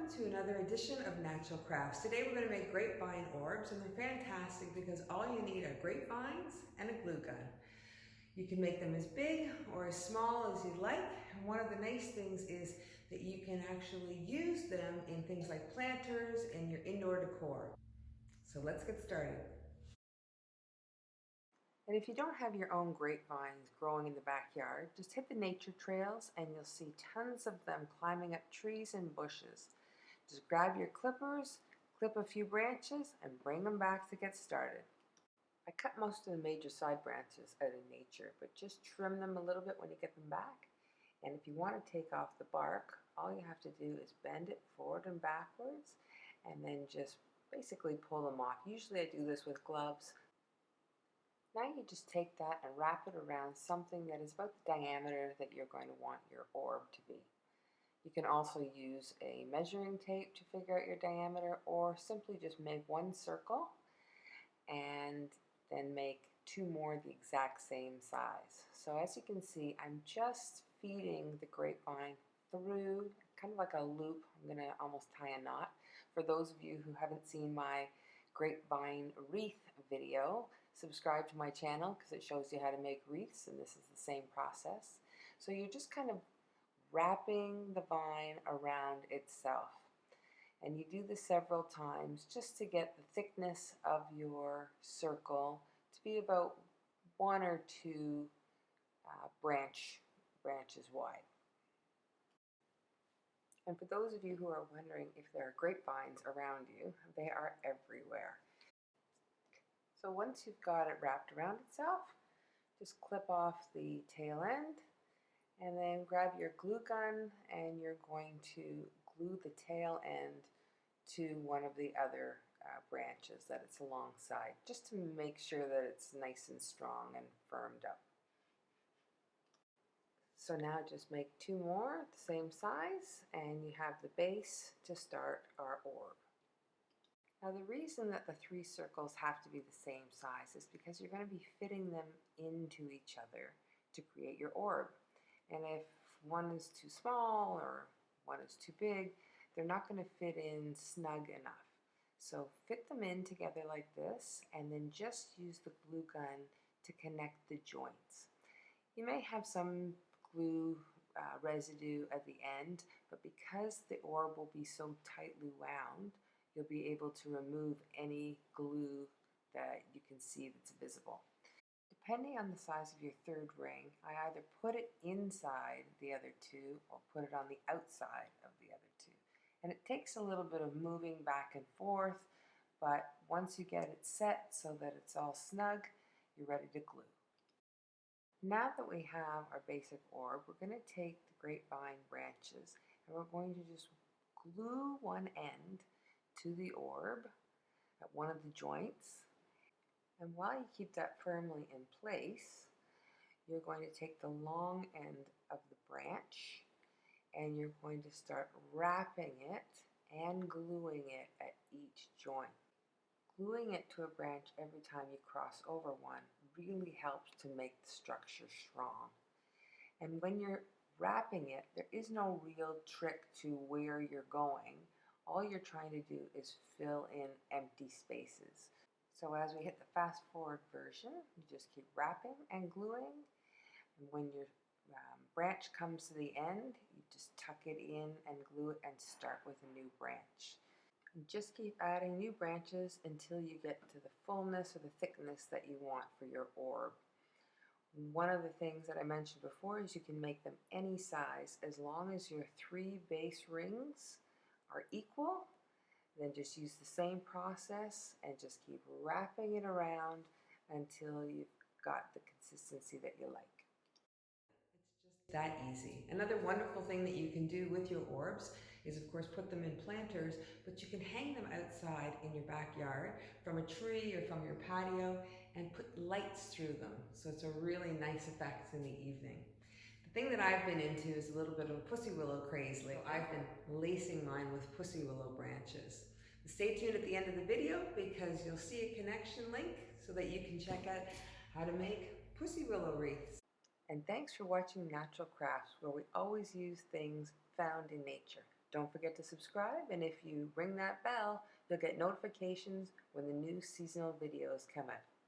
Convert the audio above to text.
welcome to another edition of Natural Crafts. Today we're going to make grapevine orbs, and they're fantastic because all you need are grapevines and a glue gun. You can make them as big or as small as you'd like, and one of the nice things is that you can actually use them in things like planters and your indoor decor. So let's get started. And if you don't have your own grapevines growing in the backyard, just hit the nature trails and you'll see tons of them climbing up trees and bushes. Just grab your clippers, clip a few branches, and bring them back to get started. I cut most of the major side branches out of nature, but just trim them a little bit when you get them back. And if you want to take off the bark, all you have to do is bend it forward and backwards, and then just basically pull them off. Usually I do this with gloves. Now you just take that and wrap it around something that is about the diameter that you're going to want your orb to be. You can also use a measuring tape to figure out your diameter, or simply just make one circle and then make two more the exact same size. So as you can see, I'm just feeding the grapevine through kind of like a loop. I'm going to almost tie a knot. For those of you who haven't seen my grapevine wreath video, subscribe to my channel because it shows you how to make wreaths, and this is the same process. So you're just kind of wrapping the vine around itself, and you do this several times just to get the thickness of your circle to be about 1 or 2 branches wide. And for those of you who are wondering if there are grapevines around you, they are everywhere. So once you've got it wrapped around itself, just clip off the tail end and then grab your glue gun, and you're going to glue the tail end to one of the other branches that it's alongside, just to make sure that it's nice and strong and firmed up. So now just make 2 more the same size, and you have the base to start our orb. Now the reason that the 3 circles have to be the same size is because you're going to be fitting them into each other to create your orb. And if one is too small or one is too big, they're not going to fit in snug enough. So fit them in together like this, and then just use the glue gun to connect the joints. You may have some glue residue at the end, but because the orb will be so tightly wound, you'll be able to remove any glue that you can see that's visible. Depending on the size of your 3rd ring, I either put it inside the other 2 or put it on the outside of the other 2. And it takes a little bit of moving back and forth, but once you get it set so that it's all snug, you're ready to glue. Now that we have our basic orb, we're going to take the grapevine branches and we're going to just glue one end to the orb at one of the joints. And while you keep that firmly in place, you're going to take the long end of the branch and you're going to start wrapping it and gluing it at each joint. Gluing it to a branch every time you cross over one really helps to make the structure strong. And when you're wrapping it, there is no real trick to where you're going. All you're trying to do is fill in empty spaces. So as we hit the fast forward version, you just keep wrapping and gluing. And when your branch comes to the end, you just tuck it in and glue it and start with a new branch. And just keep adding new branches until you get to the fullness or the thickness that you want for your orb. One of the things that I mentioned before is you can make them any size as long as your 3 base rings are equal. Then just use the same process and just keep wrapping it around until you've got the consistency that you like. It's just that easy. Another wonderful thing that you can do with your orbs is, of course, put them in planters, but you can hang them outside in your backyard from a tree or from your patio and put lights through them. So it's a really nice effect in the evening. The thing that I've been into is a little bit of a pussy willow craze lately. I've been lacing mine with pussy willow branches. Stay tuned at the end of the video because you'll see a connection link so that you can check out how to make pussy willow wreaths. And thanks for watching Natural Crafts, where we always use things found in nature. Don't forget to subscribe, and if you ring that bell, you'll get notifications when the new seasonal videos come out.